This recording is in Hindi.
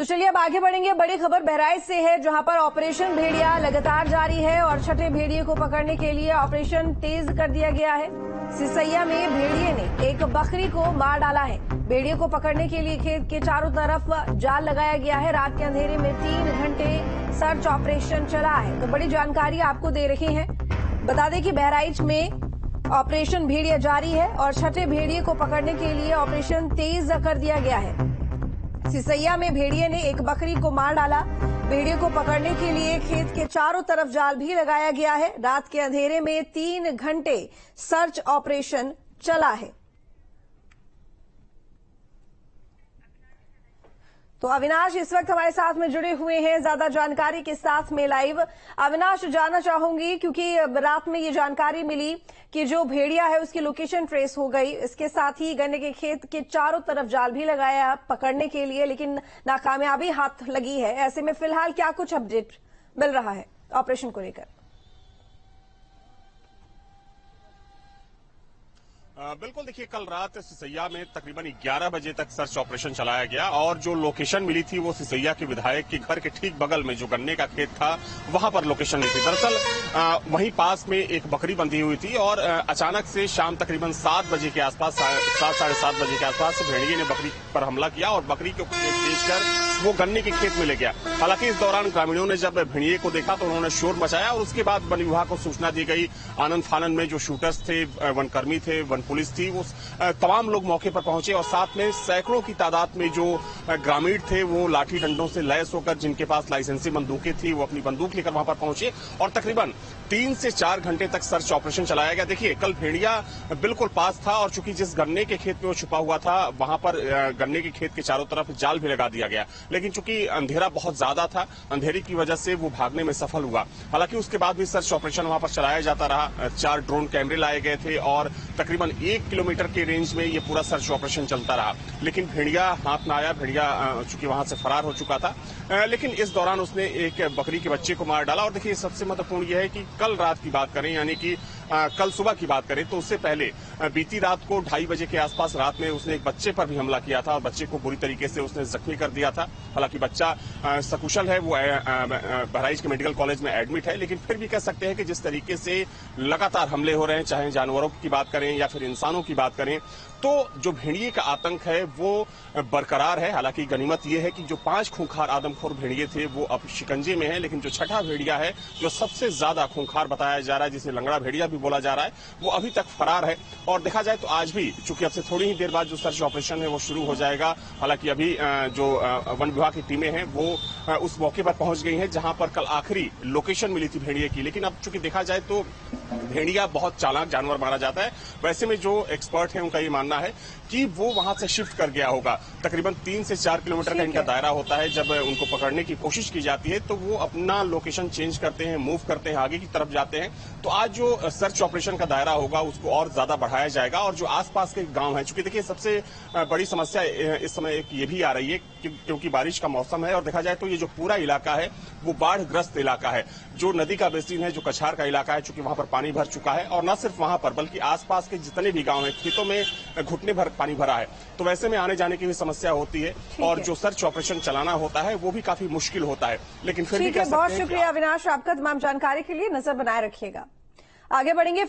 तो चलिए अब आगे बढ़ेंगे। बड़ी खबर बहराइच से है, जहां पर ऑपरेशन भेड़िया लगातार जारी है और छठे भेड़िए को पकड़ने के लिए ऑपरेशन तेज कर दिया गया है। सिसैया में भेड़िए ने एक बकरी को मार डाला है। भेड़िए को पकड़ने के लिए खेत के चारों तरफ जाल लगाया गया है। रात के अंधेरे में 3 घंटे सर्च ऑपरेशन चला है। तो बड़ी जानकारी आपको दे रही है। बता दें कि बहराइच में ऑपरेशन भेड़िया जारी है और छठे भेड़िए को पकड़ने के लिए ऑपरेशन तेज कर दिया गया है। सिसैया में भेड़िए ने एक बकरी को मार डाला। भेड़िए को पकड़ने के लिए खेत के चारों तरफ जाल भी लगाया गया है। रात के अंधेरे में 3 घंटे सर्च ऑपरेशन चला है। तो अविनाश इस वक्त हमारे साथ में जुड़े हुए हैं ज्यादा जानकारी के साथ में लाइव। अविनाश, जानना चाहूंगी क्योंकि रात में ये जानकारी मिली कि जो भेड़िया है उसकी लोकेशन ट्रेस हो गई। इसके साथ ही गन्ने के खेत के चारों तरफ जाल भी लगाया पकड़ने के लिए, लेकिन नाकामयाबी हाथ लगी है। ऐसे में फिलहाल क्या कुछ अपडेट मिल रहा है ऑपरेशन को लेकर? बिल्कुल, देखिए कल रात सिसैया में तकरीबन 11 बजे तक सर्च ऑपरेशन चलाया गया और जो लोकेशन मिली थी वो सिसैया के विधायक के घर के ठीक बगल में जो गन्ने का खेत था वहां पर लोकेशन मिली थी। दरअसल वहीं पास में एक बकरी बंधी हुई थी और अचानक से शाम तकरीबन 7 बजे के आसपास, 7 साढ़े 7 बजे के आसपास भेड़िए ने बकरी पर हमला किया और बकरी को खींचकर वो गन्ने के खेत में ले गया। हालांकि इस दौरान ग्रामीणों ने जब भेड़िए को देखा तो उन्होंने शोर मचाया और उसके बाद वन विभाग को सूचना दी गई। आनंद फानन में जो शूटर्स थे, वनकर्मी थे, वन पुलिस थी, वो तमाम लोग मौके पर पहुंचे और साथ में सैकड़ों की तादाद में जो ग्रामीण थे वो लाठी डंडों से लैस होकर, जिनके पास लाइसेंसी बंदूकें थी, वो अपनी बंदूक लेकर वहां पर पहुंचे और तकरीबन 3 से 4 घंटे तक सर्च ऑपरेशन चलाया गया। देखिए कल भेड़िया बिल्कुल पास था और चूंकि जिस गन्ने के खेत में वो छुपा हुआ था वहां पर गन्ने के खेत के चारों तरफ जाल भी लगा दिया गया, लेकिन चूंकि अंधेरा बहुत ज्यादा था, अंधेरे की वजह से वो भागने में सफल हुआ। हालांकि उसके बाद भी सर्च ऑपरेशन वहां पर चलाया जाता रहा। 4 ड्रोन कैमरे लाए गए थे और तकरीबन 1 किलोमीटर के रेंज में ये पूरा सर्च ऑपरेशन चलता रहा, लेकिन भेड़िया हाथ में आया। भेड़िया चूंकि वहां से फरार हो चुका था, लेकिन इस दौरान उसने एक बकरी के बच्चे को मार डाला। और देखिए सबसे महत्वपूर्ण यह है कि कल रात की बात करें, यानी कि कल सुबह की बात करें तो उससे पहले बीती रात को 2:30 बजे के आसपास रात में उसने एक बच्चे पर भी हमला किया था और बच्चे को बुरी तरीके से उसने जख्मी कर दिया था। हालांकि बच्चा सकुशल है, वो बहराइच के मेडिकल कॉलेज में एडमिट है, लेकिन फिर भी कह सकते हैं कि जिस तरीके से लगातार हमले हो रहे हैं, चाहे जानवरों की बात करें या फिर इंसानों की बात करें, तो जो भेड़िए का आतंक है वो बरकरार है। हालांकि गनीमत यह है कि जो 5 खूंखार आदमखोर भेड़िए थे वो अब शिकंजे में हैं, लेकिन जो छठा भेड़िया है जो सबसे ज्यादा खूंखार बताया जा रहा है, जिसे लंगड़ा भेड़िया भी बोला जा रहा है, वो अभी तक फरार है। और देखा जाए तो आज भी चूंकि अब से थोड़ी ही देर बाद जो सर्च ऑपरेशन है वो शुरू हो जाएगा। हालांकि अभी जो वन विभाग की टीमें हैं वो उस मौके पर पहुंच गई हैं जहां पर कल आखिरी लोकेशन मिली थी भेड़िए की। लेकिन अब चूंकि देखा जाए तो भेड़िया बहुत चालाक जानवर माना जाता है। वैसे में जो एक्सपर्ट है उनका ये मानना है कि वो वहां से शिफ्ट कर गया होगा। तकरीबन 3 से 4 किलोमीटर का इनका दायरा होता है। जब उनको पकड़ने की कोशिश की जाती है तो वो अपना लोकेशन चेंज करते हैं, मूव करते हैं, आगे की तरफ जाते हैं। तो आज जो सर्च ऑपरेशन का दायरा होगा उसको और ज्यादा बढ़ाया जाएगा और जो आसपास के गांव हैं, चूंकि देखिए सबसे बड़ी समस्या इस समय एक ये भी आ रही है क्योंकि बारिश का मौसम है और देखा जाए तो ये जो पूरा इलाका है वो बाढ़ग्रस्त इलाका है। जो नदी का बेसिन है, जो कछार का इलाका है, चूंकि वहां पर पानी भर चुका है और न सिर्फ वहां पर बल्कि आसपास के जितने भी गांव हैं, खेतों में घुटने भर पानी भरा है। तो वैसे में आने जाने की भी समस्या होती है और जो सर्च ऑपरेशन चलाना होता है वो भी काफी मुश्किल होता है। लेकिन फिर भी बहुत शुक्रिया अविनाश, आपका तमाम जानकारी के लिए। नजर बनाए रखिएगा। आगे बढ़ेंगे।